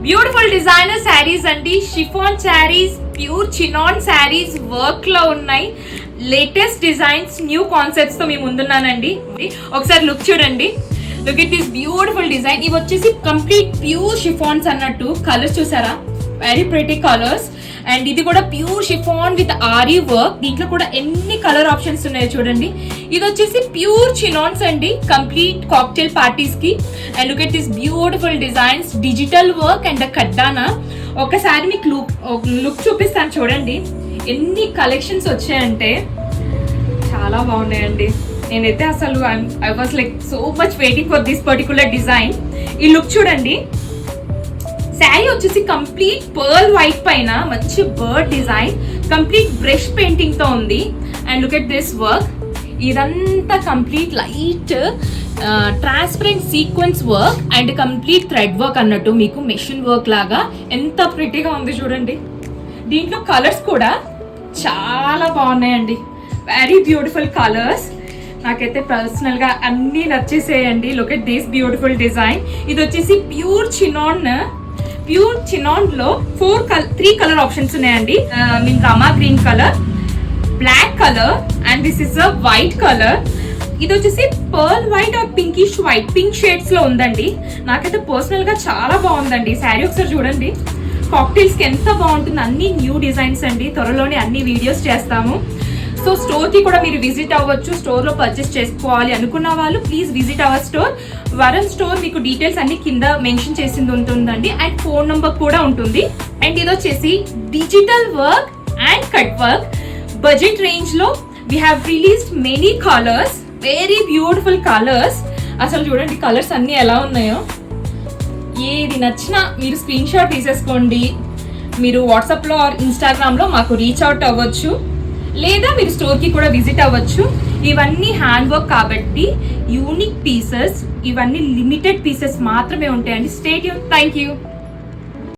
Beautiful designer saris అండి, chiffon saris, pure chinon saris work లో ఉన్నాయి. లేటెస్ట్ డిజైన్స్, న్యూ కాన్సెప్ట్స్ తో మేము ముందున్నానండి. ఒకసారి లుక్ చూడండి. Look it this beautiful design. ఇవి వచ్చేసి కంప్లీట్ ప్యూర్ షిఫాన్స్ అన్నట్టు. కలర్స్ చూసారా, వెరీ ప్రిటీ కలర్స్. అండ్ ఇది కూడా pure chiffon with ary work. దీంట్లో కూడా ఎన్ని కలర్ ఆప్షన్స్ ఉన్నాయో చూడండి. ఇది వచ్చేసి ప్యూర్ చినాన్స్ అండి, కంప్లీట్ కాక్టైల్ పార్టీస్ కి. And look at this beautiful designs, digital work and కడ్డానా. ఒకసారి మీకు లుక్ చూపిస్తాను చూడండి. ఎన్ని కలెక్షన్స్ వచ్చాయంటే చాలా బాగున్నాయండి. నేనైతే అసలు I was like so much waiting for this particular design. ఈ లుక్ చూడండి. శారీ వచ్చేసి కంప్లీట్ పర్ల్ వైట్ పైన మంచి bird design, complete brush painting తో ఉంది. And look at this work. ఇదంతా complete light transparent sequence work and complete thread work అన్నట్టు, మీకు మెషిన్ వర్క్ లాగా ఎంత ప్రిటీగా ఉంది చూడండి. దీంట్లో కలర్స్ కూడా చాలా బాగున్నాయండి, వెరీ బ్యూటిఫుల్ కలర్స్. నాకైతే పర్సనల్ గా అన్ని నచ్చేసేయండి. Look at this beautiful design. ఇది వచ్చేసి ప్యూర్ చినాన్ లో 3 కలర్ ఆప్షన్స్ ఉన్నాయండి. Mean Rama green colour, black colour and this is a white colour. ఇది వచ్చేసి pearl white or pinkish white, pink shades లో ఉందండి. నాకైతే పర్సనల్ గా చాలా బాగుందండి శారీ. ఒకసారి చూడండి, కాక్టైల్స్ కి ఎంత బాగుంటుంది. అన్ని న్యూ డిజైన్స్ అండి, త్వరలోనే అన్ని వీడియోస్ చేస్తాము. సో స్టోర్ కి కూడా మీరు విజిట్ అవ్వచ్చు. స్టోర్ లో పర్చేస్ చేసుకోవాలి అనుకున్న వాళ్ళు please visit our store, Varan store. మీకు డీటెయిల్స్ అన్ని కింద మెన్షన్ చేసింది ఉంటుందండి, అండ్ ఫోన్ నంబర్ కూడా ఉంటుంది. అండ్ ఇది వచ్చేసి digital work and cut work budget range లో we have released many colours, very beautiful colours. అసలు చూడండి కలర్స్ అన్ని ఎలా ఉన్నాయో. ఏది నచ్చినా మీరు స్క్రీన్ షాట్ తీసేసుకోండి. మీరు వాట్సాప్లో ఆర్ ఇన్స్టాగ్రామ్లో మాకు రీచ్ అవుట్ అవ్వచ్చు, లేదా మీరు స్టోర్కి కూడా విజిట్ అవ్వచ్చు. ఇవన్నీ హ్యాండ్ వర్క్ కాబట్టి యూనిక్ పీసెస్, ఇవన్నీ లిమిటెడ్ పీసెస్ మాత్రమే ఉంటాయండి. Stay tune. Thank you.